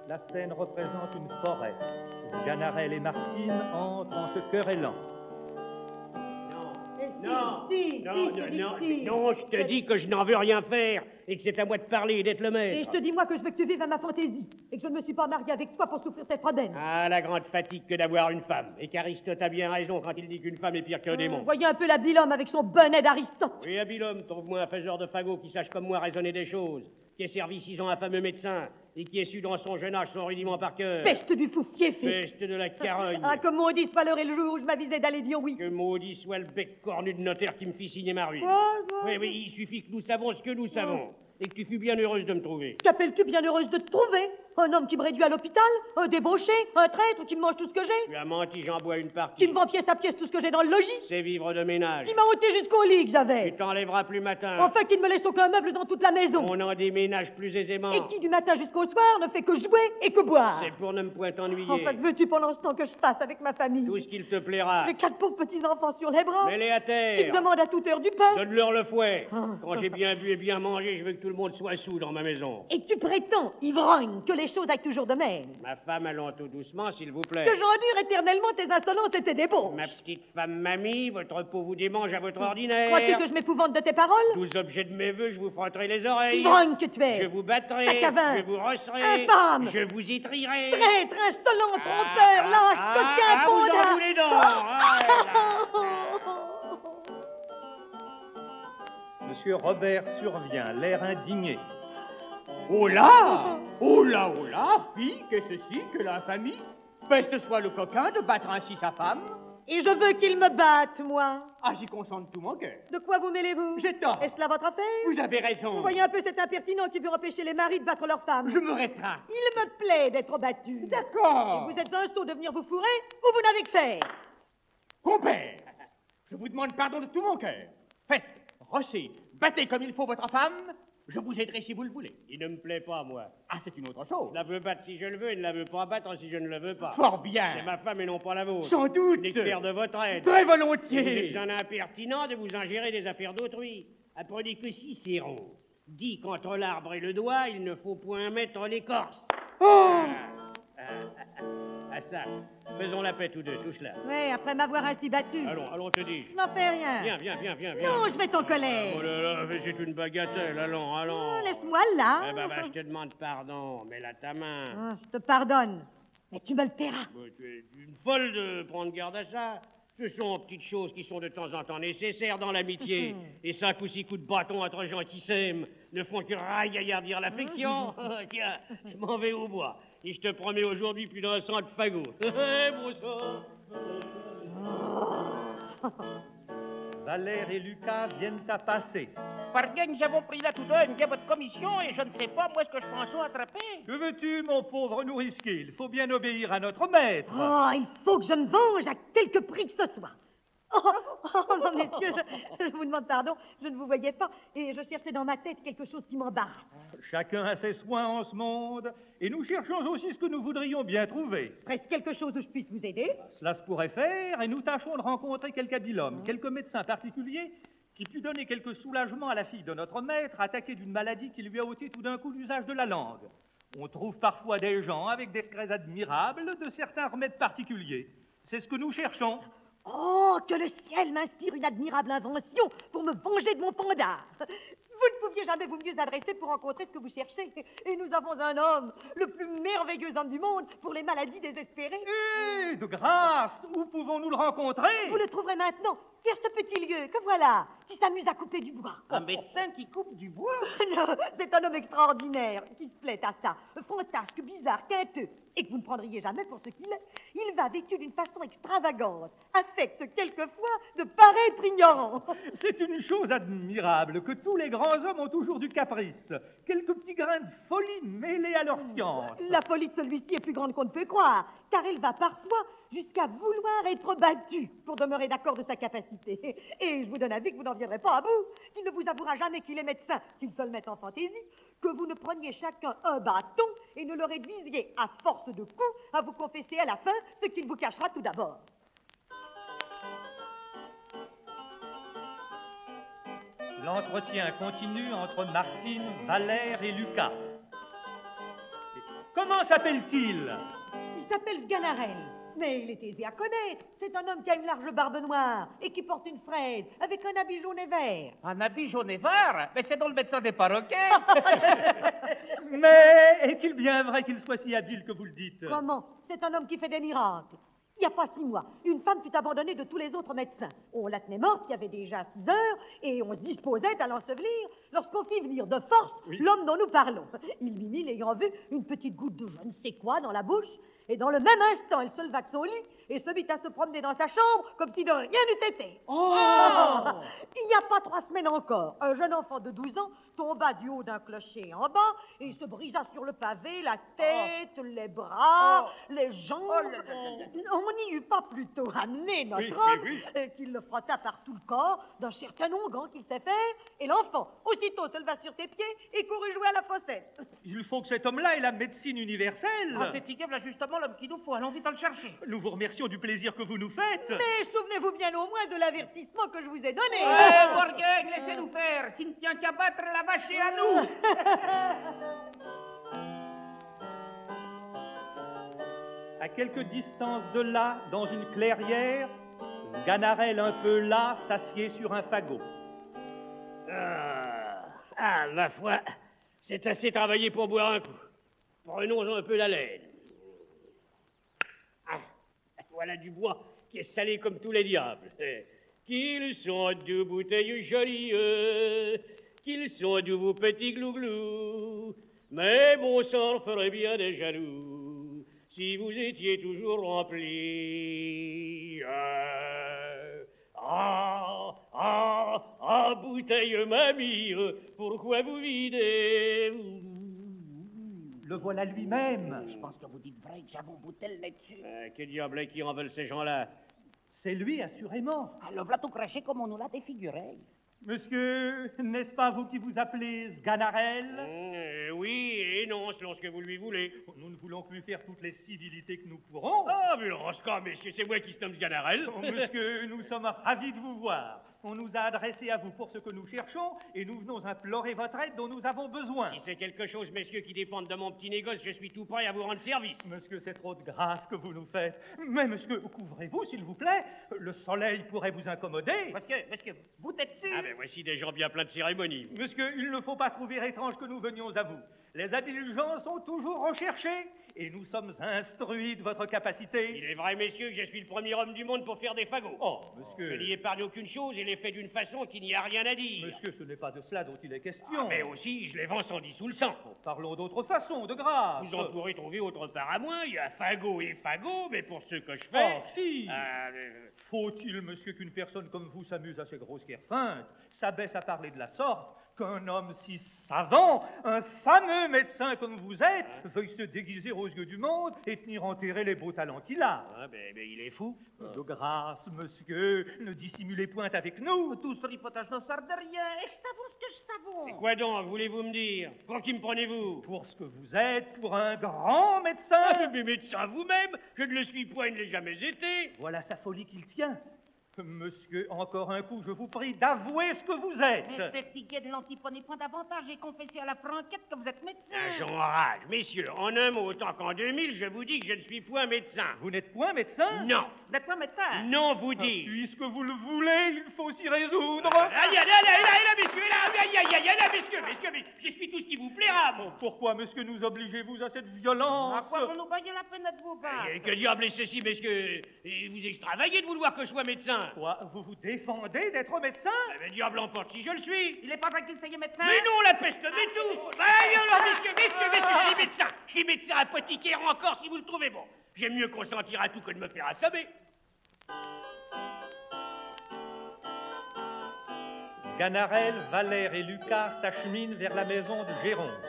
La scène représente une forêt où Ganarelle et Martine entrent en se querellant. Non, je te dis que je n'en veux rien faire et que c'est à moi de parler et d'être le maître. Et je te dis, moi, que je veux que tu vives à ma fantaisie et que je ne me suis pas mariée avec toi pour souffrir tes problèmes. Ah, la grande fatigue que d'avoir une femme. Et qu'Aristote a bien raison quand il dit qu'une femme est pire qu'un démon. Voyez un peu l'habile homme avec son bonnet d'Aristote. Oui, habile homme, trouve-moi un faiseur de fagots qui sache comme moi raisonner des choses, qui ait servi 6 ans à un fameux médecin et qui ait su dans son jeune âge son rudiment par cœur. Peste du fou fiefé. Peste de la carogne. Ah, que maudit soit l'heure et le jour où je m'avisais d'aller dire oui. Que maudit soit le bec cornu de notaire qui me fit signer ma ruine. Oui, il suffit que nous savons ce que nous savons. Et que tu fus bien heureuse de me trouver. Qu'appelles-tu bien heureuse de te trouver? Un homme qui me réduit à l'hôpital? Un débauché? Un traître qui me mange tout ce que j'ai? Tu as menti, j'en bois une partie. Qui me vend pièce à pièce tout ce que j'ai dans le logis? C'est vivre de ménage. Qui m'a ôté jusqu'au lit que j'avais? Tu t'enlèveras plus matin. Enfin, qui ne me laisse aucun meuble dans toute la maison. On en déménage plus aisément. Et qui, du matin jusqu'au soir, ne fait que jouer et que boire. C'est pour ne me point ennuyer. Enfin, que veux-tu pendant ce temps que je fasse avec ma famille? Tout ce qu'il te plaira. J'ai 4 pauvres petits-enfants sur les bras. Mets-les à terre. Qui me demandent à toute heure du pain. Donne-leur le fouet. Quand j'ai bien bu et bien mangé, je veux que tout le monde soit sous dans ma maison. Et tu prétends, ivrogne, que les choses aillent toujours de même. Ma femme, allons tout doucement, s'il vous plaît. Que j'endure éternellement tes insolences et tes débauches. Ma petite femme mamie, votre peau vous démange à votre ordinaire. Crois-tu que je m'épouvante de tes paroles? 12 objets de mes voeux, je vous frotterai les oreilles. Ivrogne que tu es. Je vous battrai. Sacavin. Je vous rosserai. Infâme. Je vous étrillerai. Traître, insolent, trompeur, lâche, coquin, vous en fondard. voulez donc. Monsieur Robert survient, l'air indigné. Oh là! Oh là, oh là! Fille, que ceci, que l'infamie! Peste soit le coquin de battre ainsi sa femme! Et je veux qu'il me batte, moi. Ah, j'y consente tout mon cœur. De quoi vous mêlez-vous? J'ai tort. Est-ce là votre affaire? Vous avez raison. Vous voyez un peu cet impertinent qui veut empêcher les maris de battre leurs femmes. Je me rétracte. Il me plaît d'être battu. D'accord. Et vous êtes un sot de venir vous fourrer ou vous n'avez que faire? Compère, je vous demande pardon de tout mon cœur. Faites, rossez, battez comme il faut votre femme. Je vous aiderai si vous le voulez. Il ne me plaît pas, moi. Ah, c'est une autre chose. Je la veux battre si je le veux et ne la veux pas battre si je ne le veux pas. Fort bien. C'est ma femme et non pas la vôtre. Sans doute. N'espère de votre aide. Très Vous volontiers. êtes un impertinent de vous ingérer des affaires d'autrui. Apprenez que Cicéron dit qu'entre l'arbre et le doigt, il ne faut point mettre l'écorce. Oh! À ça. Faisons la paix tous deux, touche là. Oui, après m'avoir ainsi battu. Allons, te dis. Je n'en fais rien. Viens. Non, je vais en colère. Oh là là, c'est une bagatelle, allons. Laisse-moi là. Eh ben, je te demande pardon, mets-la ta main. Ah, je te pardonne. Mais tu me le paieras. Tu es une folle de prendre garde à ça. Ce sont petites choses qui sont de temps en temps nécessaires dans l'amitié. Et 5 ou 6 coups de bâton entre gens qui s'aiment ne font que ragaillardir l'affection. Tiens, je m'en vais au bois. Et je te promets aujourd'hui plus d'un 100 de fagots. Bon sang. Valère et Lucas viennent à passer. Par bien, nous avons pris là tout d'un bien votre commission et je ne sais pas, moi, ce que je pense attraper. Que veux-tu, mon pauvre nourrisquet? Il faut bien obéir à notre maître. Oh, il faut que je me venge à quelque prix que ce soit. Non, messieurs, je vous demande pardon, je ne vous voyais pas et je cherchais dans ma tête quelque chose qui m'embarrasse. Chacun a ses soins en ce monde, et nous cherchons aussi ce que nous voudrions bien trouver. Reste quelque chose où je puisse vous aider? Cela se pourrait faire, et nous tâchons de rencontrer quelque habile homme, quelques médecins particuliers qui pût donner quelque soulagement à la fille de notre maître, attaquée d'une maladie qui lui a ôté tout d'un coup l'usage de la langue. On trouve parfois des gens avec des secrets admirables de certains remèdes particuliers. C'est ce que nous cherchons. Oh, que le ciel m'inspire une admirable invention pour me venger de mon pendard. Vous ne pouviez jamais vous mieux adresser pour rencontrer ce que vous cherchez. Et nous avons un homme, le plus merveilleux homme du monde, pour les maladies désespérées. Eh, de grâce, où pouvons-nous le rencontrer? Vous le trouverez maintenant, vers ce petit lieu que voilà, qui s'amuse à couper du bois. Un médecin qui coupe du bois? Non, c'est un homme extraordinaire qui se plaît à ça, fantasque, bizarre, quinteux, et que vous ne prendriez jamais pour ce qu'il est. Il va vêtu d'une façon extravagante, affecte quelquefois de paraître ignorant. C'est une chose admirable que tous les grands hommes ont toujours du caprice, quelques petits grains de folie mêlés à leur science. La folie de celui-ci est plus grande qu'on ne peut croire, car elle va parfois jusqu'à vouloir être battu pour demeurer d'accord de sa capacité. Et je vous donne avis que vous n'en viendrez pas à bout, qu'il ne vous avouera jamais qu'il est médecin, qu'il se le mette en fantaisie, que vous ne preniez chacun un bâton et ne le réduisiez à force de coups à vous confesser à la fin ce qu'il vous cachera tout d'abord. L'entretien continue entre Martine, Valère et Lucas. Comment s'appelle-t-il? Il s'appelle Ganarelle, mais il est aisé à connaître. C'est un homme qui a une large barbe noire et qui porte une fraise avec un habit jaune et vert. Un habit jaune et vert? Mais c'est donc le médecin des perroquets. Mais est-il bien vrai qu'il soit si habile que vous le dites? Comment? C'est un homme qui fait des miracles. Il n'y a pas 6 mois, une femme fut abandonnée de tous les autres médecins. On la tenait morte, il y avait déjà 6 heures, et on se disposait à l'ensevelir lorsqu'on fit venir de force l'homme dont nous parlons. Il lui mit, l'ayant vu, une petite goutte de je ne sais quoi dans la bouche, et dans le même instant, elle se leva de son lit et se mit à se promener dans sa chambre comme si de rien n'eût été. Il n'y a pas 3 semaines encore, un jeune enfant de 12 ans tomba du haut d'un clocher en bas et se brisa sur le pavé, la tête, les bras, les jambes. On n'y eut pas plutôt amené notre homme qu'il le frotta par tout le corps d'un certain onguent qu'il sait faire, et l'enfant aussitôt se leva sur ses pieds et courut jouer à la fossette. Il faut que cet homme-là ait la médecine universelle. Ah, c'est Tigre, là, justement, l'homme qu'il nous faut. Allons vite à le chercher. Nous vous remercions du plaisir que vous nous faites. Mais souvenez-vous bien au moins de l'avertissement que je vous ai donné. Borgueil, laissez-nous faire. S'il ne tient qu'à battre la vache et à nous. À quelque distance de là, dans une clairière, Ganarelle un peu las s'assied sur un fagot. Ma foi, c'est assez travaillé pour boire un coup. Prenons un peu d'haleine. Ah, voilà du bois qui est salé comme tous les diables. Qu'ils sont de bouteilles jolies, qu'ils sont de vos petits glouglous. Mais bon sang ferait bien des jaloux si vous étiez toujours remplis. Bouteille mamie, pourquoi vous videz? Le voilà lui-même. Je pense que vous dites vrai, que j'avoue bouteille là-dessus. Que diable est qui en veulent ces gens-là? C'est lui, assurément. Alors, voilà tout craché comme on nous l'a défiguré. Monsieur, n'est-ce pas vous qui vous appelez Ganarelle? Oui et non, selon ce que vous lui voulez. Nous ne voulons que lui faire toutes les civilités que nous pourrons. Ah, mais en ce cas, messieurs, c'est moi qui se nomme Ganarelle. Monsieur, nous sommes ravis de vous voir. On nous a adressé à vous pour ce que nous cherchons et nous venons implorer votre aide dont nous avons besoin. Si c'est quelque chose, messieurs, qui dépendent de mon petit négoce, je suis tout prêt à vous rendre service. Monsieur, c'est trop de grâce que vous nous faites. Mais monsieur, couvrez-vous, s'il vous plaît. Le soleil pourrait vous incommoder. Parce que vous êtes sûr? Ah, ben voici des gens bien pleins de cérémonies. Monsieur, il ne faut pas trouver étrange que nous venions à vous. Les habiles gens sont toujours recherchés et nous sommes instruits de votre capacité. Il est vrai, messieurs, que je suis le premier homme du monde pour faire des fagots. Oh, monsieur. Je n'y épargne aucune chose et les fait d'une façon qu'il n'y a rien à dire. Monsieur, ce n'est pas de cela dont il est question. Mais aussi, je les vends sans sous le sang. Parlons d'autre façon, de grâce. Vous en pourrez trouver autre part à moins. Il y a fagot et fagot, mais pour ce que je fais... Oh, si. Faut-il, monsieur, qu'une personne comme vous s'amuse à ces grossières feintes, s'abaisse à parler de la sorte, qu'un homme si savant, un fameux médecin comme vous êtes, veuille se déguiser aux yeux du monde et tenir enterré les beaux talents qu'il a? Ben, il est fou. De grâce, monsieur, ne dissimulez point avec nous. Tout ce ripotage ne sert de rien. Et je savons ce que je savons. Quoi donc, voulez-vous me dire? Pour qui me prenez-vous? Pour ce que vous êtes, pour un grand médecin. Mais médecin vous-même, je ne le suis point et ne l'ai jamais été. Voilà sa folie qu'il tient. Monsieur, encore un coup, je vous prie d'avouer ce que vous êtes. Mais fatigué de l'antiprenez point davantage et confessez à la franquette que vous êtes médecin. J'enrage. Messieurs, en un mot, autant qu'en 2000, je vous dis que je ne suis point médecin. Vous n'êtes point médecin? Non. Vous n'êtes pas médecin? Non, vous dites. Puisque vous le voulez, il faut s'y résoudre. Aïe, messieurs, messieurs, je suis tout ce qui vous plaira, bon. Pourquoi, monsieur, nous obligez-vous à cette violence? À quoi vous nous voyez la peine de vous battre? Que diable est ceci, messieurs? Vous extravagez de vouloir que je sois médecin. Quoi? Vous vous défendez d'être médecin? Mais diable emporte si je le suis. Il n'est pas vrai qu'il s'est médecin? Mais non, la peste met tout. Aïe, alors, messieurs, je suis médecin. Je suis médecin apothicaire encore, si vous le trouvez bon. J'aime mieux consentir à tout que de me faire assommer. Ganarelle, Valère et Lucas s'acheminent vers la maison de Géronte.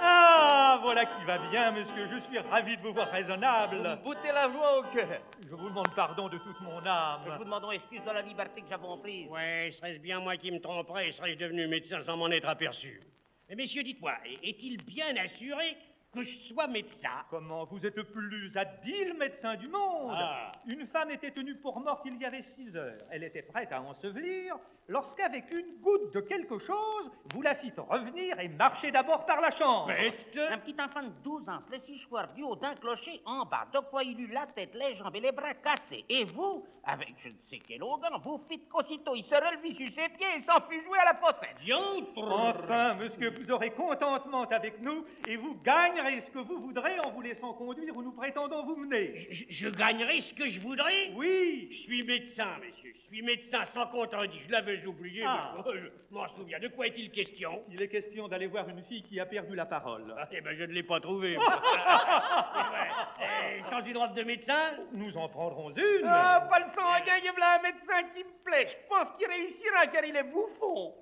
Ah, voilà qui va bien, monsieur. Je suis ravi de vous voir raisonnable. Vous me boutez la joie au cœur. Je vous demande pardon de toute mon âme. Nous vous demandons excuse de la liberté que nous avons prise. Ouais, serait-ce bien moi qui me tromperais et serais-je devenu médecin sans m'en être aperçu? Mais messieurs, dites-moi, est-il bien assuré que je sois médecin. Comment, vous êtes plus habile médecin du monde. Ah. Une femme était tenue pour morte il y avait 6 heures. Elle était prête à ensevelir, lorsqu'avec une goutte de quelque chose, vous la fîtes revenir et marcher d'abord par la chambre. Peste. Un petit enfant de 12 ans se laisse choir du haut d'un clocher en bas. De quoi il eut la tête, les jambes et les bras cassés. Et vous, avec je ne sais quel organe, vous fîtes qu'aussitôt il se relevit sur ses pieds et s'enfuit jouer à la possède. Enfin, monsieur, vous aurez contentement avec nous et vous gagnerez ce que vous voudrez en vous laissant conduire où nous prétendons vous mener. Je gagnerai ce que je voudrais. Oui. Je suis médecin, monsieur. Je suis médecin sans contredit. Je l'avais oublié. Ah. Mais je m'en souviens. De quoi est-il question? Il est question d'aller voir une fille qui a perdu la parole. Ah, eh ben, je ne l'ai pas trouvée. Sans une robe de médecin? Nous en prendrons une. Ah, pas le sanguin, il y a là un médecin qui me plaît. Je pense qu'il réussira car il est bouffon.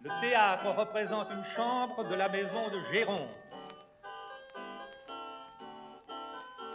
Le théâtre représente une chambre de la maison de Géronte.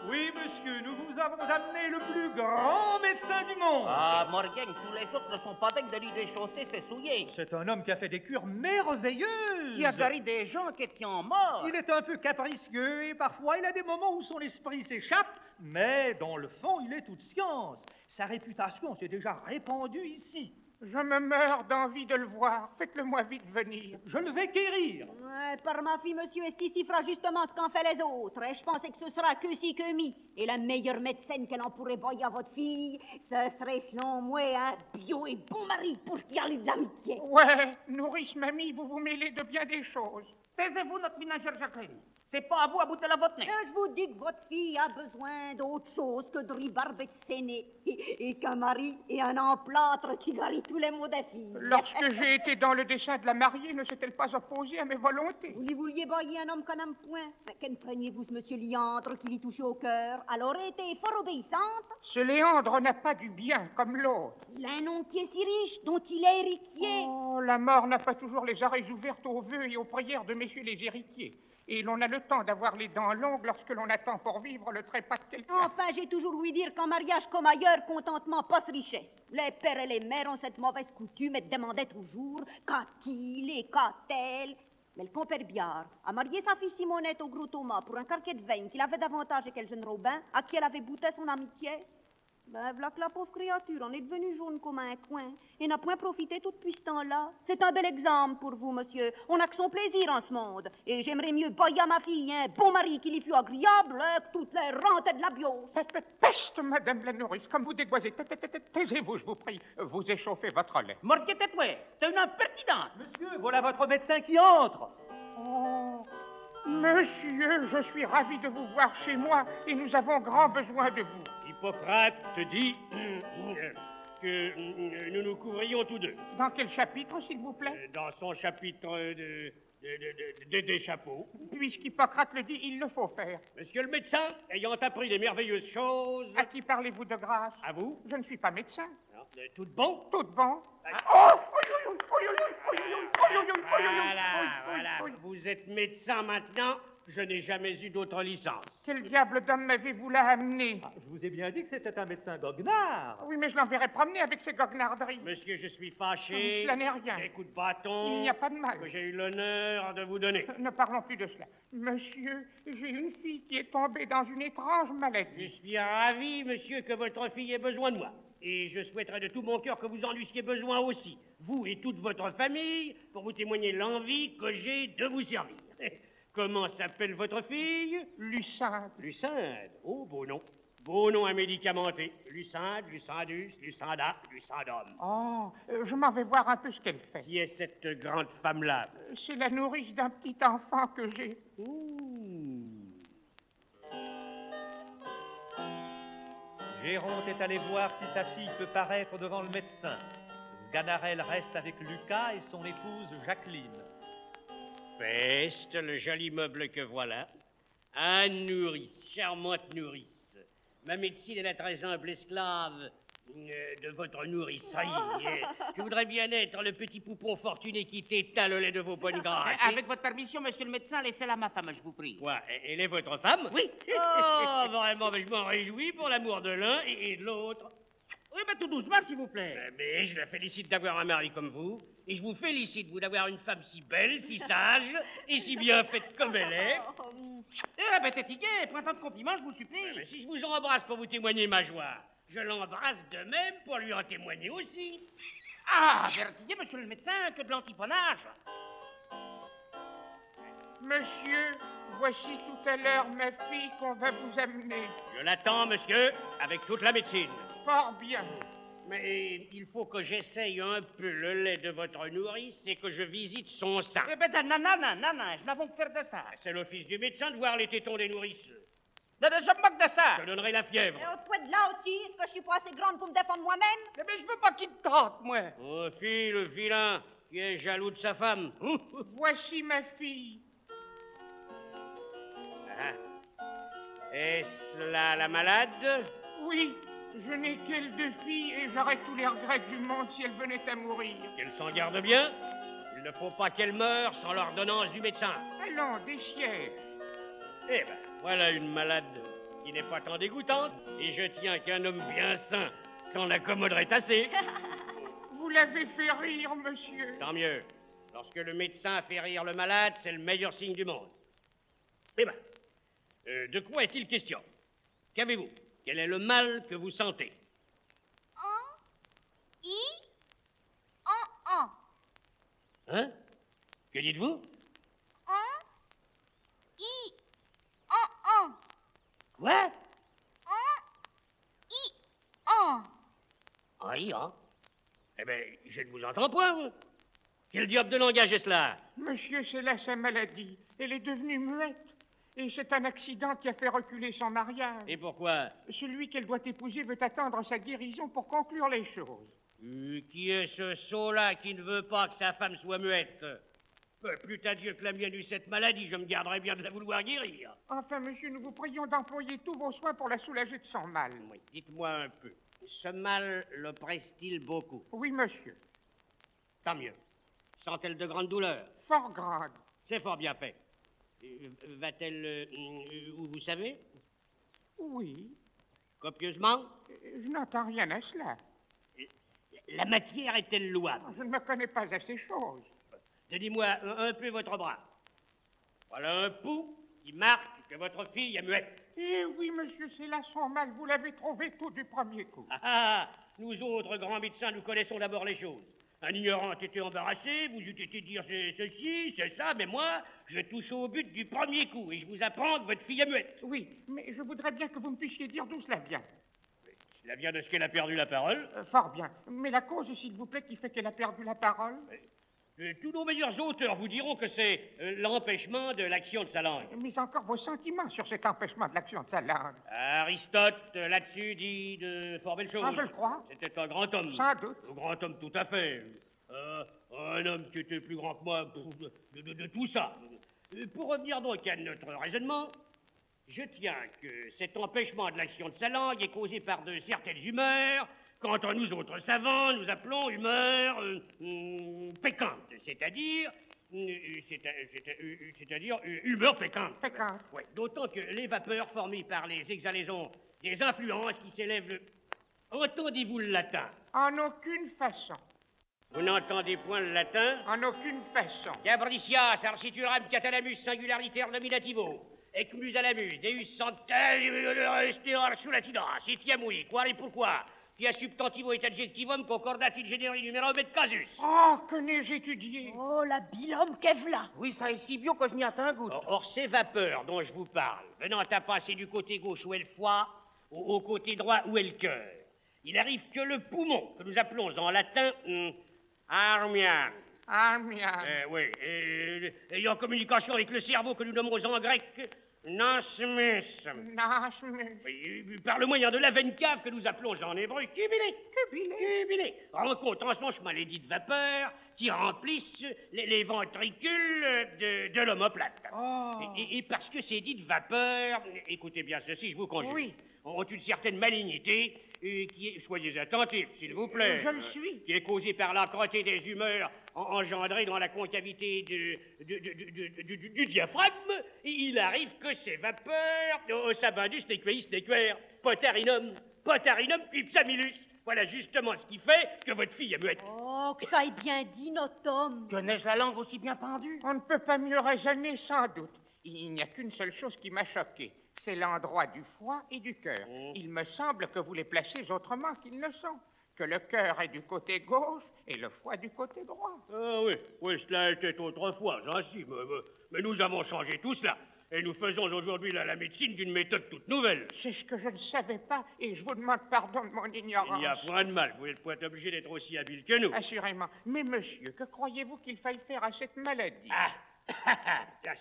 Oui, monsieur, nous vous avons amené le plus grand médecin du monde. Ah, Morgan, tous les autres ne sont pas dignes de lui déchausser ses souliers. C'est un homme qui a fait des cures merveilleuses. Qui a guéri des gens qui étaient morts. Il est un peu capricieux et parfois il a des moments où son esprit s'échappe, mais dans le fond, il est toute science. Sa réputation s'est déjà répandue ici. Je me meurs d'envie de le voir. Faites-le-moi vite venir. Je le vais guérir. Ouais, par ma fille, monsieur Esti fera justement ce qu'en fait les autres. Et je pensais que ce sera que si que mi. Et la meilleure médecine qu'elle en pourrait voyer à votre fille, ce serait selon moi un bio et bon mari pour qu'il y ait de l'amitié. Ouais, nourrice mamie, vous vous mêlez de bien des choses. Taisez-vous, notre ménagère Jacqueline. C'est pas à vous à bouter la votre nez. Je vous dis que votre fille a besoin d'autre chose que de ribarbe et de séné. Et qu'un mari et un emplâtre qui guérit tous les maux des filles. Lorsque j'ai été dans le dessein de la marier, ne s'est-elle pas opposée à mes volontés? Vous lui vouliez bailler un homme qu'on n'aime point. Mais qu'en craignez-vous ce monsieur Liandre qui lui touche au cœur? Alors été fort obéissante. Ce Léandre n'a pas du bien comme l'autre. Il a un nom qui est si riche, dont il est héritier. Oh, la mort n'a pas toujours les oreilles ouvertes aux vœux et aux prières de messieurs les héritiers. Et l'on a le temps d'avoir les dents longues lorsque l'on attend pour vivre le trépas de quelqu'un. Enfin, j'ai toujours ouï dire qu'en mariage comme ailleurs, contentement passe richesse. Les pères et les mères ont cette mauvaise coutume et demandaient toujours qu'a-t-il et qu'a-t-elle. Mais le compère Biard a marié sa fille Simonette au gros Thomas pour un carquet de vin qu'il avait davantage que le jeune Robin, à qui elle avait bouté son amitié. Ben, voilà que la pauvre créature en est devenue jaune comme un coin et n'a point profité tout depuis ce temps-là. C'est un bel exemple pour vous, monsieur. On n'a que son plaisir en ce monde. Et j'aimerais mieux bailler à ma fille un bon mari qui lui fût agréable que toutes les rentes de la bio. Peste, madame la nourrice, comme vous dégoisez. Taisez-vous, je vous prie. Vous échauffez votre lait. Morgan, tais-toi. C'est une impertinence. Monsieur, voilà votre médecin qui entre. Oh, monsieur, je suis ravi de vous voir chez moi et nous avons grand besoin de vous. Hippocrate te dit que nous nous couvrions tous deux. Dans quel chapitre, s'il vous plaît? Dans son chapitre des chapeaux. Puisqu'Hippocrate le dit, il le faut faire. Monsieur le médecin, ayant appris des merveilleuses choses... À qui parlez-vous de grâce? À vous? Je ne suis pas médecin. Non, tout bon? Tout bon. Voilà. Vous êtes médecin maintenant. Je n'ai jamais eu d'autre licence. Quel diable d'homme m'avez-vous là amené? Ah, je vous ai bien dit que c'était un médecin goguenard. Oui, mais je l'enverrai promener avec ses goguenarderies. Monsieur, je suis fâché. Cela n'est rien. Des coups de bâton. Il n'y a pas de mal. Que j'ai eu l'honneur de vous donner. Ne parlons plus de cela. Monsieur, j'ai une fille qui est tombée dans une étrange Je maladie. suis ravi, monsieur, que votre fille ait besoin de moi. Et je souhaiterais de tout mon cœur que vous en eussiez besoin aussi, vous et toute votre famille, pour vous témoigner l'envie que j'ai de vous servir. Comment s'appelle votre fille? Lucinde. Lucinde. Oh, beau nom. Beau nom à médicamenter. Lucinde, Lucindus, Lucinda, Lucindum. Oh, je m'en vais voir un peu ce qu'elle fait. Qui est cette grande femme-là? C'est la nourrice d'un petit enfant que j'ai. Géronte est allé voir si sa fille peut paraître devant le médecin. Sganarelle reste avec Lucas et son épouse Jacqueline. Peste, le joli meuble que voilà. Un nourrice, charmante nourrice. Ma médecine est la très humble esclave de votre nourrice. Ça y est. Je voudrais bien être le petit poupon fortuné qui t'étale le lait de vos bonnes grâces. Avec votre permission, monsieur le médecin, laissez-la à ma femme, je vous prie. Quoi, elle est votre femme? Oui. Oh, vraiment, mais je m'en réjouis pour l'amour de l'un et de l'autre. Oui, mais tout doucement, s'il vous plaît. Mais je la félicite d'avoir un mari comme vous, et je vous félicite, vous, d'avoir une femme si belle, si sage, et si bien faite comme elle est. Eh ben, Tétiguet, printemps de compliments, je vous supplie. Mais si je vous embrasse pour vous témoigner ma joie, je l'embrasse de même pour lui en témoigner aussi. Ah, Vertiguet, monsieur le médecin, que de l'antiponnage. Monsieur, voici tout à l'heure ma fille qu'on va vous amener. Je l'attends, monsieur, avec toute la médecine. Fort bien. Mais il faut que j'essaye un peu le lait de votre nourrice et que je visite son sein. Eh ben, non, je n'avons que faire de ça. C'est l'office du médecin de voir les tétons des nourrices. Je me moque de ça. Je donnerai la fièvre. Et toi de là aussi, est-ce que je suis pas assez grande pour me défendre moi-même? Eh ben, je veux pas qu'il me tente, moi. Oh, fille, le vilain, qui est jaloux de sa femme. Voici ma fille. Ah. Est-ce là la malade? Oui, je n'ai qu'elle de fille et j'aurais tous les regrets du monde si elle venait à mourir. Qu'elle s'en garde bien. Il ne faut pas qu'elle meure sans l'ordonnance du médecin. Allons, des sièges. Eh ben, voilà une malade qui n'est pas tant dégoûtante. Et je tiens qu'un homme bien sain s'en accommoderait assez. Vous l'avez fait rire, monsieur. Tant mieux. Lorsque le médecin fait rire le malade, c'est le meilleur signe du monde. Eh ben, de quoi est-il question? Qu'avez-vous? Quel est le mal que vous sentez? Hein? Que dites-vous? Quoi? Aïe, hein? Eh bien, je ne vous entends point, moi. Quel diable de langage est cela? Monsieur, c'est là sa maladie. Elle est devenue muette. Et c'est un accident qui a fait reculer son mariage. Et pourquoi? Celui qu'elle doit épouser veut attendre sa guérison pour conclure les choses. Qui est ce sot-là qui ne veut pas que sa femme soit muette? Plût à Dieu que la mienne eut cette maladie, je me garderais bien de la vouloir guérir. Enfin, monsieur, nous vous prions d'employer tous vos soins pour la soulager de son mal. Oui, dites-moi un peu. Ce mal l'oppresse-t-il beaucoup? Oui, monsieur. Tant mieux. Sent-elle de grandes douleurs? Fort grande. C'est fort bien fait. Va-t-elle où vous savez? Oui. Copieusement? Je n'entends rien à cela. La matière est-elle louable? Je ne me connais pas à ces choses. Donnez-moi un peu votre bras. Voilà un pouls qui marque que votre fille est muette. Eh oui, monsieur, c'est là son mal. Vous l'avez trouvé tout du premier coup. Ah, nous autres grands médecins, nous connaissons d'abord les choses. Un ignorant était embarrassé, vous eûtes été dire c'est ceci, c'est ça, mais moi, je touche au but du premier coup et je vous apprends que votre fille est muette. Oui, mais je voudrais bien que vous me puissiez dire d'où cela vient. Cela vient de ce qu'elle a perdu la parole. Fort bien. Mais la cause, s'il vous plaît, qui fait qu'elle a perdu la parole? Tous nos meilleurs auteurs vous diront que c'est l'empêchement de l'action de sa langue. Mais encore vos sentiments sur cet empêchement de l'action de sa langue. Aristote, là-dessus, dit de fort belles choses. Ah, je le crois. C'était un grand homme. Sans doute. Un grand homme tout à fait. Un homme qui était plus grand que moi de tout ça. Pour revenir donc à notre raisonnement, je tiens que cet empêchement de l'action de sa langue est causé par de certaines humeurs, quant à nous autres savants, nous appelons humeurs fécondes, c'est-à-dire humeur féconde. Féconde. Oui, d'autant que les vapeurs formées par les exhalaisons des influences qui s'élèvent le... Entendez-vous le latin? En aucune façon. Vous n'entendez point le latin? En aucune façon. Gabricias, arcituram, catalamus, singulariter nominativo. Ecmusalamus, deus sanctae, steor sulatinas, etiamui, quare pourquoi? Qui a substantivo et adjectivum concordatil generi numerum et casus. Oh, que n'ai-je étudié? Oh, la bilhomme qu'Evla! Oui, ça est si bio que je n'y attends un goutte. Or, ces vapeurs dont je vous parle, venant à passer du côté gauche où est le foie, au côté droit où est le cœur, il arrive que le poumon, que nous appelons en latin armian, Armian. oui, ayant communication avec le cerveau que nous nommons en grec nasmus, par le moyen de la veine cave que nous appelons en hébreu cubilé, rencontre en son chemin les dites vapeurs qui remplissent les ventricules de l'omoplate. Oh. Et parce que ces dites vapeurs, écoutez bien ceci, je vous conjure, Oui. ont une certaine malignité qui est, soyez attentifs, s'il vous plaît. Je le suis. Qui est causée par l'âcreté des humeurs engendrées dans la concavité du diaphragme. Et il arrive que ces vapeurs, sabindus, nequeis, nequer, potarinum, pipsamilus, Voilà justement ce qui fait que votre fille est muette. Oh, que ça ait bien dit, notre homme. Que n'ai-je la langue aussi bien pendue? On ne peut pas mieux raisonner, sans doute. Il n'y a qu'une seule chose qui m'a choqué. C'est l'endroit du foie et du cœur. Il me semble que vous les placez autrement qu'ils ne sont. Que le cœur est du côté gauche et le foie du côté droit. Ah oui, oui, cela était autrefois, ainsi. Mais nous avons changé tout cela. Et nous faisons aujourd'hui la médecine d'une méthode toute nouvelle. C'est ce que je ne savais pas et je vous demande pardon de mon ignorance. Il n'y a point de mal. Vous n'êtes point obligé d'être aussi habile que nous. Assurément. Mais monsieur, que croyez-vous qu'il faille faire à cette maladie?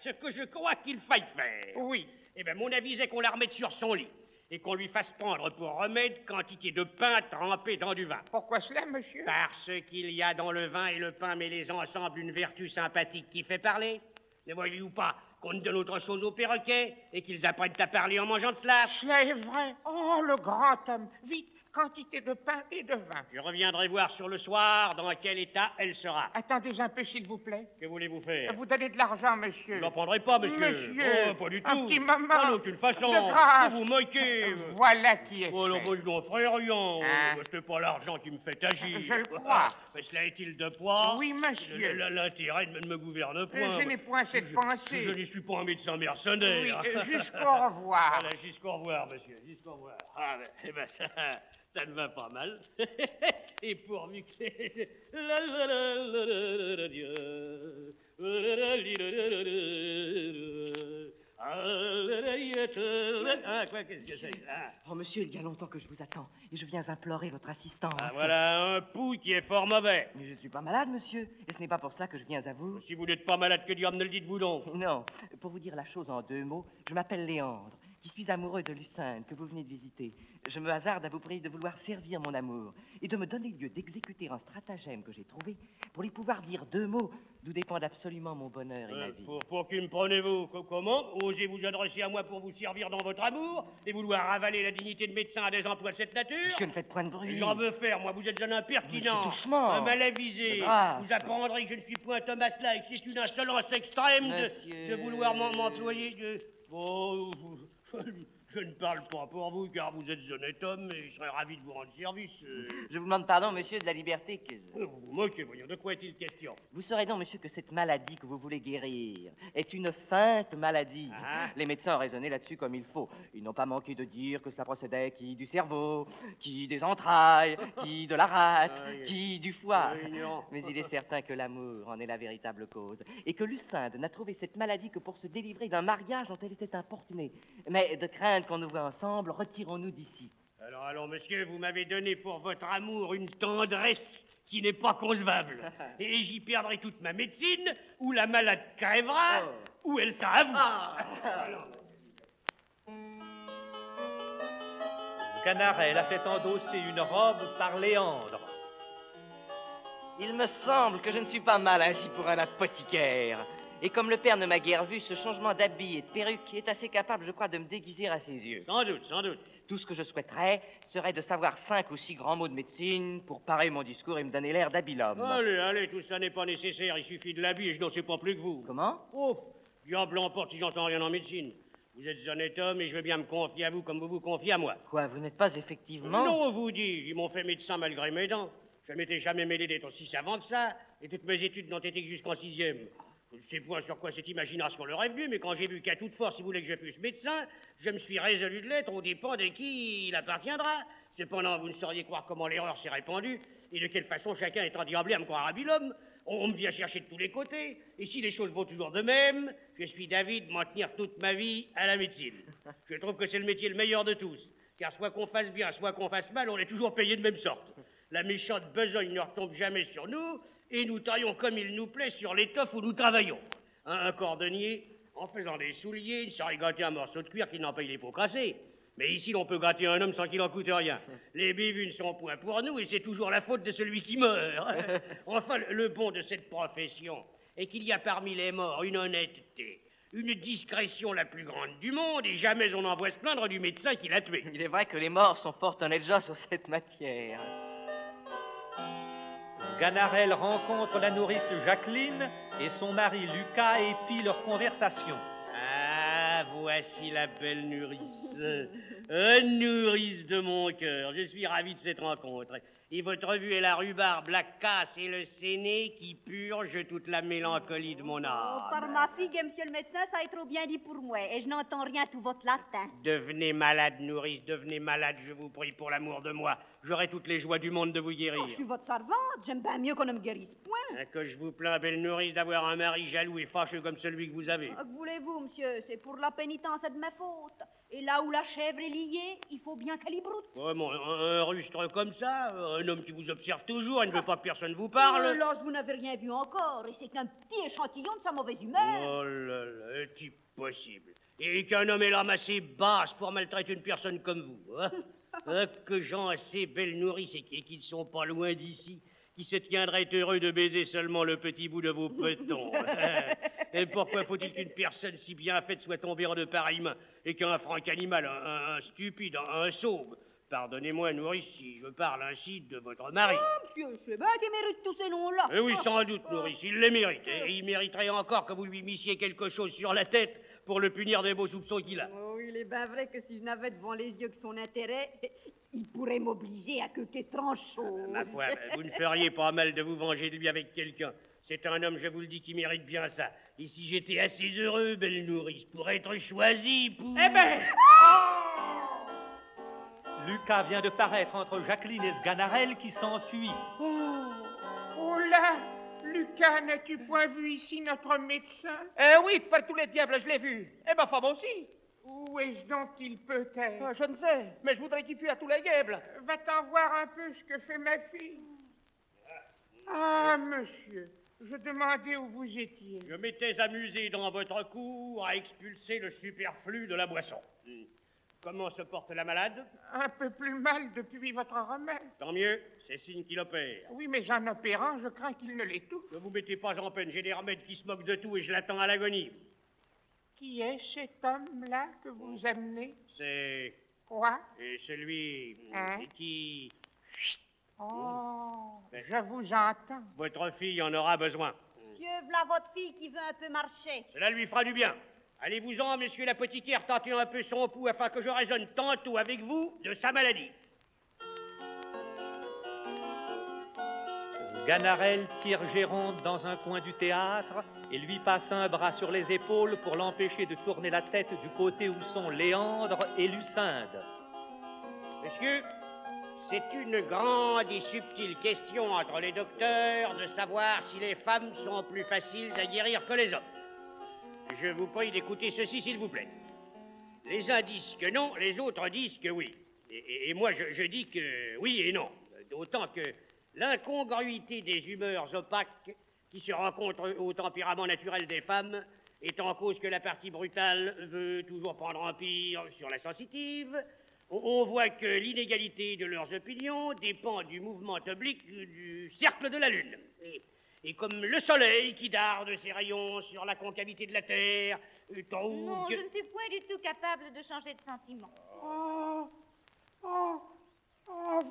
Ce que je crois qu'il faille faire. Oui. Eh bien, mon avis est qu'on la remette sur son lit et qu'on lui fasse prendre pour remède quantité de pain trempé dans du vin. Pourquoi cela, monsieur? Parce qu'il y a dans le vin et le pain mêlés ensemble une vertu sympathique qui fait parler. Ne voyez-vous pas qu'on ne donne autre chose aux perroquets et qu'ils apprennent à parler en mangeant de cela? Cela est vrai. Oh, le grand homme. Vite, quantité de pain et de vin. Je reviendrai voir sur le soir dans quel état elle sera. Attendez un peu, s'il vous plaît. Que voulez-vous faire? Vous donnez de l'argent, monsieur. Je n'en prendrai pas, monsieur. Monsieur, Oh, pas du tout. un petit moment. Pas d'aucune façon. De grâce. Vous vous moquez. Voilà qui est Oh non, fait. moi, je n'en ferai rien. Hein? C'est pas l'argent qui me fait agir. Je le crois. Mais cela est-il de poids? Oui, monsieur. L'intérêt ne me gouverne point. Je n'ai point cette Je pensée. ne suis pas un médecin mercenaire. Oui, jusqu'au revoir. Voilà, jusqu'au revoir, monsieur. Jusqu'au revoir. Ah, ben, ça ne va pas mal. Et pourvu que... Qu'est-ce que c'est? Oh, monsieur, il y a longtemps que je vous attends et je viens implorer votre assistance. Ah, voilà un pouls qui est fort mauvais. Mais je ne suis pas malade, monsieur, et ce n'est pas pour cela que je viens à vous. Si vous n'êtes pas malade, que diable ne le dites-vous donc? Non, pour vous dire la chose en 2 mots, je m'appelle Léandre, qui suis amoureux de Lucinde, que vous venez de visiter. Je me hasarde à vous prier de vouloir servir mon amour et de me donner lieu d'exécuter un stratagème que j'ai trouvé pour lui pouvoir dire 2 mots d'où dépendent absolument mon bonheur et ma vie. Pour qui me prenez-vous? Comment osez vous adresser à moi pour vous servir dans votre amour et vouloir avaler la dignité de médecin à des emplois de cette nature? Monsieur, ne faites point de bruit. J'en veux faire, moi, vous êtes un impertinent. Monsieur, doucement. Un mal avisé. Ah, vous apprendrez que je ne suis point Thomas là et que c'est une insolence extrême Monsieur. de vouloir m'employer de... Bon, je ne parle pas pour vous, car vous êtes honnête homme et je serais ravi de vous rendre service. Je vous demande pardon, monsieur, de la liberté que... Vous vous moquez, voyons, de quoi est-il question? Vous saurez donc, monsieur, que cette maladie que vous voulez guérir est une feinte maladie. Ah. Les médecins ont raisonné là-dessus comme il faut. Ils n'ont pas manqué de dire que cela procédait qui du cerveau, qui des entrailles, qui de la rate, qui du foie. Mais il est certain que l'amour en est la véritable cause. Et que Lucinde n'a trouvé cette maladie que pour se délivrer d'un mariage dont elle était importunée. Mais de crainte qu'on nous voit ensemble, retirons-nous d'ici. Alors, monsieur, vous m'avez donné pour votre amour une tendresse qui n'est pas concevable. Et j'y perdrai toute ma médecine, ou la malade crèvera, ou elle sera à vous. Sganarelle a fait endosser une robe par Léandre. Il me semble que je ne suis pas mal agi pour un apothicaire. Et comme le père ne m'a guère vu, ce changement d'habit et de perruque est assez capable, je crois, de me déguiser à ses yeux. Sans doute, sans doute. Tout ce que je souhaiterais serait de savoir 5 ou 6 grands mots de médecine pour parer mon discours et me donner l'air d'habile homme. Allez, tout ça n'est pas nécessaire, il suffit de l'habiller, je n'en sais pas plus que vous. Comment? Oh, diable emporte si j'entends rien en médecine. Vous êtes honnête homme et je veux bien me confier à vous comme vous vous confiez à moi. Quoi, vous n'êtes pas effectivement... Non, vous dis, ils m'ont fait médecin malgré mes dents. Je ne m'étais jamais mêlé d'être aussi savant que ça, et toutes mes études n'ont été que jusqu'en 6e. Je ne sais point sur quoi cette imagination leur est venue, mais quand j'ai vu qu'à toute force, il voulait que je fusse médecin, je me suis résolu de l'être, au dépend de qui il appartiendra. Cependant, vous ne sauriez croire comment l'erreur s'est répandue, et de quelle façon chacun est endiablé à me croire habile homme. On me vient chercher de tous les côtés, et si les choses vont toujours de même, je suis d'avis de m'en tenir toute ma vie à la médecine. Je trouve que c'est le métier le meilleur de tous, car soit qu'on fasse bien, soit qu'on fasse mal, on est toujours payé de même sorte. La méchante besogne ne retombe jamais sur nous, et nous taillons comme il nous plaît sur l'étoffe où nous travaillons. Un cordonnier, en faisant des souliers, ne saurait gâter un morceau de cuir qui n'en paye les pots cassés. Mais ici, l'on peut gâter un homme sans qu'il en coûte rien. Les bévues ne sont point pour nous, et c'est toujours la faute de celui qui meurt. Enfin, le bon de cette profession est qu'il y a parmi les morts une honnêteté, une discrétion la plus grande du monde, et jamais on n'en voit se plaindre du médecin qui l'a tué. Il est vrai que les morts sont fort honnêtes gens sur cette matière. Sganarelle rencontre la nourrice Jacqueline et son mari Lucas épient leur conversation. Ah, voici la belle nourrice. Nourrice de mon cœur, je suis ravi de cette rencontre. Et votre vue est la rhubarbe, la casse et le séné qui purge toute la mélancolie de mon âme. Oh, par ma figue, monsieur le médecin, ça est trop bien dit pour moi. Et je n'entends rien tout votre latin. Devenez malade, nourrice, devenez malade, je vous prie, pour l'amour de moi. J'aurai toutes les joies du monde de vous guérir. Oh, je suis votre servante. J'aime bien mieux qu'on ne me guérisse point. Que je vous plains, belle nourrice, d'avoir un mari jaloux et fâcheux comme celui que vous avez. Que voulez-vous, monsieur? C'est pour la pénitence et de ma faute. Et là où la chèvre est liée, il faut bien qu'elle y broute. Vraiment, un rustre comme ça, un homme qui vous observe toujours et ne veut pas que personne vous parle. Hélas, vous n'avez rien vu encore, et c'est qu'un petit échantillon de sa mauvaise humeur. Oh là là, est-il possible? Et qu'un homme ait l'âme assez basse pour maltraiter une personne comme vous, hein? Que gens assez belles nourrices et qui ne sont pas loin d'ici, qui se tiendraient heureux de baiser seulement le petit bout de vos petons. Et pourquoi faut-il qu'une personne si bien faite soit tombée en de pareilles mains et qu'un franc animal, un stupide, un sauve? Pardonnez-moi, nourrice, si je parle ainsi de votre mari. Oh, monsieur, c'est bien qu'il mérite tous ces noms-là. Eh oui, sans doute, nourrice, il les mérite. Et il mériterait encore que vous lui missiez quelque chose sur la tête pour le punir des beaux soupçons qu'il a. Oh, il est bien vrai que si je n'avais devant les yeux que son intérêt, il pourrait m'obliger à quelque étrange chose. Ma foi, vous ne feriez pas mal de vous venger de lui avec quelqu'un. C'est un homme, je vous le dis, qui mérite bien ça. Et si j'étais assez heureux, belle nourrice, pour être choisi pour... Eh ben! Lucas vient de paraître entre Jacqueline et Sganarelle qui s'enfuit. Oh là! Lucas, n'as-tu point vu ici notre médecin? Oui, par tous les diables, je l'ai vu. Et ma femme aussi. Où est-ce donc qu'il peut être? Je ne sais, mais je voudrais qu'il fût à tous les diables. Va-t'en voir un peu ce que fait ma fille. Ah, monsieur, je demandais où vous étiez. Je m'étais amusé dans votre cour à expulser le superflu de la boisson. Comment se porte la malade? Un peu plus mal depuis votre remède. Tant mieux, c'est signe qu'il opère. Oui, mais en opérant, je crains qu'il ne l'étouffe. Ne vous mettez pas en peine, j'ai des remèdes qui se moquent de tout et je l'attends à l'agonie. Qui est cet homme-là que vous amenez? C'est... Quoi? celui Hein? qui... Oh, je vous entends. Votre fille en aura besoin. Monsieur, v'là votre fille qui veut un peu marcher. Cela lui fera du bien. Allez-vous-en, monsieur l'apothicaire, tentez un peu son pouls afin que je raisonne tantôt avec vous de sa maladie. Sganarelle tire Géronte dans un coin du théâtre et lui passe un bras sur les épaules pour l'empêcher de tourner la tête du côté où sont Léandre et Lucinde. Monsieur, c'est une grande et subtile question entre les docteurs de savoir si les femmes sont plus faciles à guérir que les hommes. Je vous prie d'écouter ceci, s'il vous plaît. Les uns disent que non, les autres disent que oui. Et moi, je dis que oui et non. D'autant que l'incongruité des humeurs opaques qui se rencontrent au tempérament naturel des femmes est en cause que la partie brutale veut toujours prendre empire sur la sensitive. On voit que l'inégalité de leurs opinions dépend du mouvement oblique du cercle de la Lune. Et comme le soleil qui darde ses rayons sur la concavité de la Terre trouve Non, que... je ne suis point du tout capable de changer de sentiment.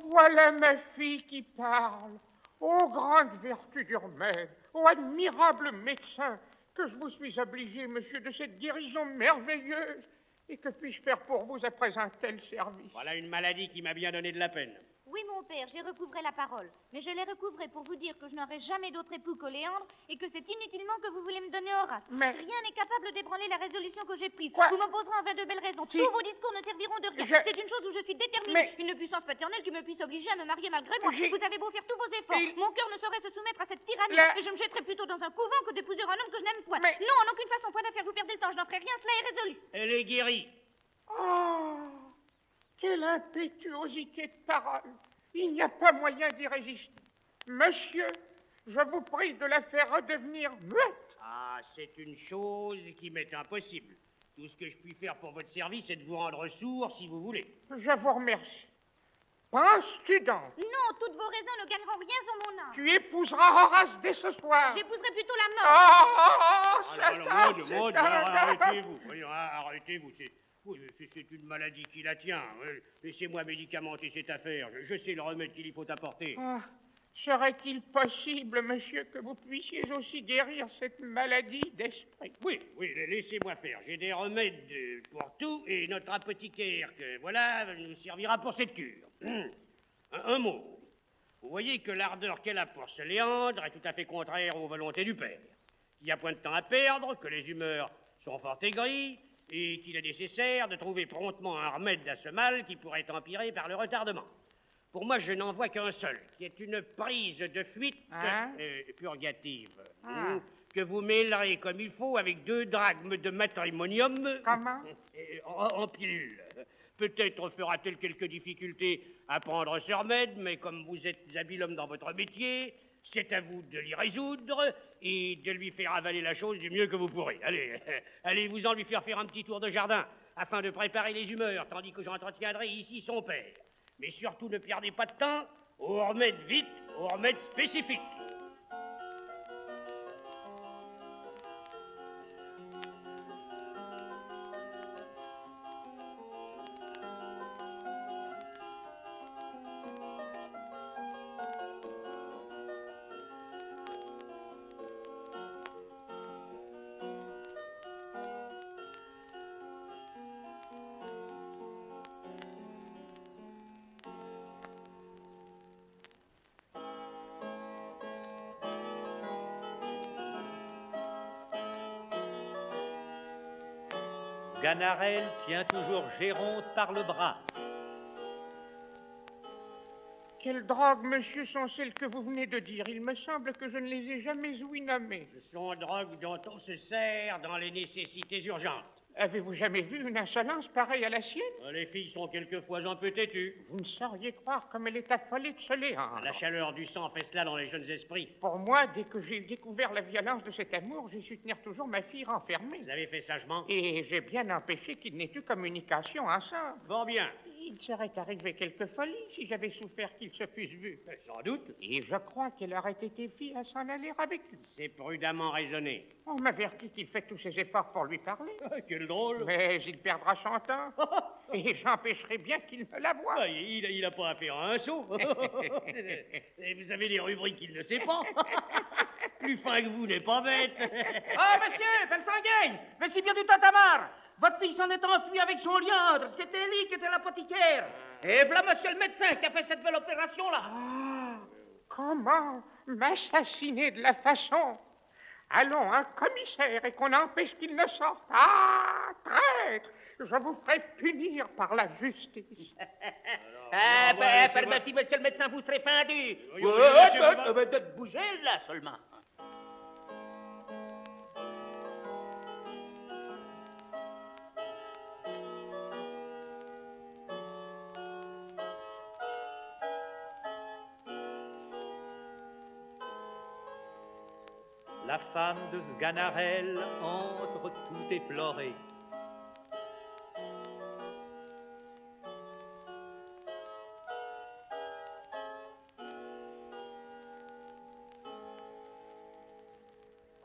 Voilà ma fille qui parle. Ô grande vertu du remède, ô admirable médecin, que je vous suis obligé, monsieur, de cette guérison merveilleuse. Et que puis-je faire pour vous après un tel service? Voilà une maladie qui m'a bien donné de la peine. Oui, mon père, j'ai recouvré la parole. Mais je l'ai recouvrée pour vous dire que je n'aurai jamais d'autre époux que Léandre et que c'est inutilement que vous voulez me donner Horace. Mais- Rien n'est capable d'ébranler la résolution que j'ai prise. Quoi? Vous m'opposerez en vain de belles raisons. Si. Tous vos discours ne serviront de rien. Je- C'est une chose où je suis déterminée. Mais- Une puissance paternelle qui me puisse obliger à me marier malgré moi. J'ai- Vous avez beau faire tous vos efforts. Il- Mon cœur ne saurait se soumettre à cette tyrannie. La- Et je me jetterai plutôt dans un couvent que d'épouser un homme que je n'aime point. Mais- Non, en aucune façon, point d'affaire, vous perdez le temps. Je n'en ferai rien, cela est résolu. Elle est guérie. Oh, quelle impétuosité de parole. Il n'y a pas moyen d'y résister. Monsieur, je vous prie de la faire redevenir muette. Ah, c'est une chose qui m'est impossible. Tout ce que je puis faire pour votre service, c'est de vous rendre sourd, si vous voulez. Je vous remercie. Penses-tu donc? Non, toutes vos raisons ne gagneront rien sur mon âme. Tu épouseras Horace dès ce soir. J'épouserai plutôt la mort. Mon Dieu, arrêtez-vous. Voyons, arrêtez-vous. C'est une maladie qui la tient. Laissez-moi médicamenter cette affaire. Je sais le remède qu'il y faut apporter. Ah, Serait-il possible, monsieur, que vous puissiez aussi guérir cette maladie d'esprit? Oui, laissez-moi faire. J'ai des remèdes pour tout et notre apothicaire, que voilà, nous servira pour cette cure. Un mot. Vous voyez que l'ardeur qu'elle a pour ce Léandre est tout à fait contraire aux volontés du père. Il n'y a point de temps à perdre, que les humeurs sont fort aigries et qu'il est nécessaire de trouver promptement un remède à ce mal qui pourrait empirer par le retardement. Pour moi, je n'en vois qu'un seul, qui est une prise de fuite purgative, que vous mêlerez comme il faut avec 2 drachmes de matrimonium. Comment? En pilule. Peut-être fera-t-elle quelques difficultés à prendre ce remède, mais comme vous êtes habile homme dans votre métier, c'est à vous de l'y résoudre et de lui faire avaler la chose du mieux que vous pourrez. Allez-vous-en lui faire un petit tour de jardin afin de préparer les humeurs, tandis que j'entretiendrai ici son père. Mais surtout, ne perdez pas de temps, au remède vite, au remède spécifique. Sganarelle tient toujours Géronte par le bras. Quelles drogues, monsieur, sont celles que vous venez de dire? Il me semble que je ne les ai jamais ouï nommer. Ce sont drogues dont on se sert dans les nécessités urgentes. Avez-vous jamais vu une insolence pareille à la sienne? Les filles sont quelquefois un peu têtues. Vous ne sauriez croire comme elle est affolée de ce Léandre. La chaleur du sang fait cela dans les jeunes esprits. Pour moi, dès que j'ai découvert la violence de cet amour, j'ai su tenir toujours ma fille renfermée. Vous avez fait sagement. Et j'ai bien empêché qu'il n'ait eu communication ensemble. Bon bien. Il serait arrivé quelque folie si j'avais souffert qu'ils se fussent vus. Sans doute. Et je crois qu'elle aurait été fille à s'en aller avec lui. C'est prudemment raisonné. On m'avertit qu'il fait tous ses efforts pour lui parler. Quel drôle. Mais il perdra son temps. Et j'empêcherai bien qu'il ne la voie. Il n'a pas affaire à un sot. Et vous avez des rubriques qu'il ne sait pas. Plus fin que vous n'est pas bête. Ah, monsieur, Belsanguigne, merci bien du Tatamar. Votre fille s'en est enfuie avec son liandre. C'était lui qui était l'apothicaire. Et voilà monsieur le médecin qui a fait cette belle opération-là. Ah, comment m'assassiner de la façon? Allons, un commissaire, et qu'on empêche qu'il ne sorte. Ah, traître! Je vous ferai punir par la justice. Pardon, monsieur le médecin, vous serez pendu. Bougez là seulement. La femme de Sganarelle entre tout éplorée.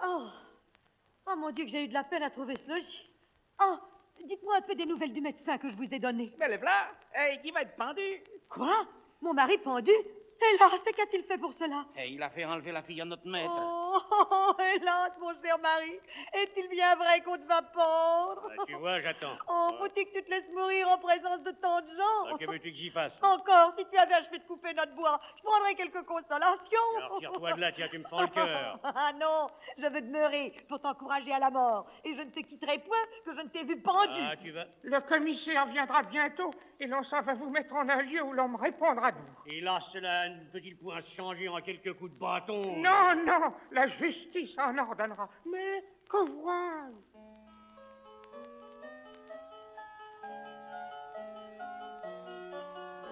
Oh mon Dieu, que j'ai eu de la peine à trouver ce logis. Oh, dites-moi un peu des nouvelles du médecin que je vous ai donné. Mais le voilà, qui va être pendu. Quoi? Mon mari pendu? Hélas, qu'a-t-il fait pour cela? Il a fait enlever la fille à notre maître. Oh, hélas, mon cher mari. Est-il bien vrai qu'on te va pendre? Tu vois, j'attends. Oh, faut-il que tu te laisses mourir en présence de tant de gens? Que veux-tu que j'y fasse? Encore, si tu avais achevé de couper notre bois, je prendrais quelques consolations. Alors tire-toi de là, tiens, tu me fends le cœur. Ah non, je veux demeurer pour t'encourager à la mort. Et je ne te quitterai point que je ne t'ai vu pendu. Ah, tu vas... Le commissaire viendra bientôt et l'on s'en va vous mettre en un lieu où l'on me répondra de vous. Et là, cela ne peut-il point se changer en quelques coups de bâton? Non, non, la justice en ordonnera. Mais que vois-je?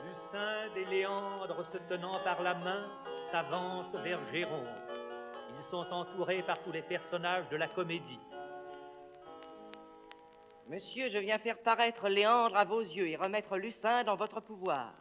Lucinde et Léandre, se tenant par la main, s'avancent vers Géronte. Ils sont entourés par tous les personnages de la comédie. Monsieur, je viens faire paraître Léandre à vos yeux et remettre Lucinde dans votre pouvoir.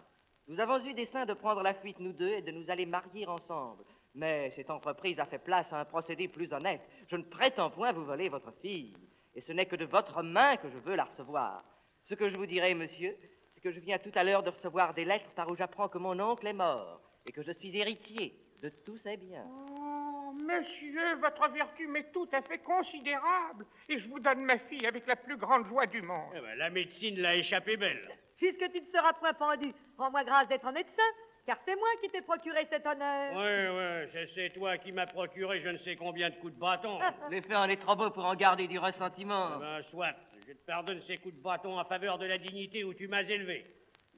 Nous avons eu dessein de prendre la fuite, nous deux, et de nous aller marier ensemble. Mais cette entreprise a fait place à un procédé plus honnête. Je ne prétends point vous voler votre fille. Et ce n'est que de votre main que je veux la recevoir. Ce que je vous dirai, monsieur, c'est que je viens tout à l'heure de recevoir des lettres par où j'apprends que mon oncle est mort et que je suis héritier. de tous ses biens. Oh, monsieur, votre vertu m'est tout à fait considérable. Et je vous donne ma fille avec la plus grande joie du monde. Eh ben, la médecine l'a échappé belle. Puisque tu ne seras point pendu, rends-moi grâce d'être médecin, car c'est moi qui t'ai procuré cet honneur. Ouais, c'est toi qui m'as procuré je ne sais combien de coups de bâton. Les faits, on est trop beau pour en garder du ressentiment. Eh ben, soit, je te pardonne ces coups de bâton en faveur de la dignité où tu m'as élevé.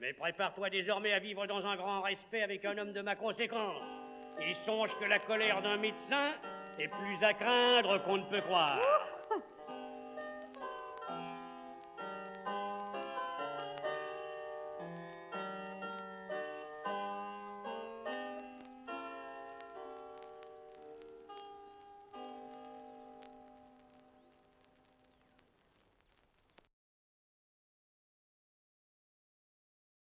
Mais prépare-toi désormais à vivre dans un grand respect avec un homme de ma conséquence. Et songe que la colère d'un médecin est plus à craindre qu'on ne peut croire.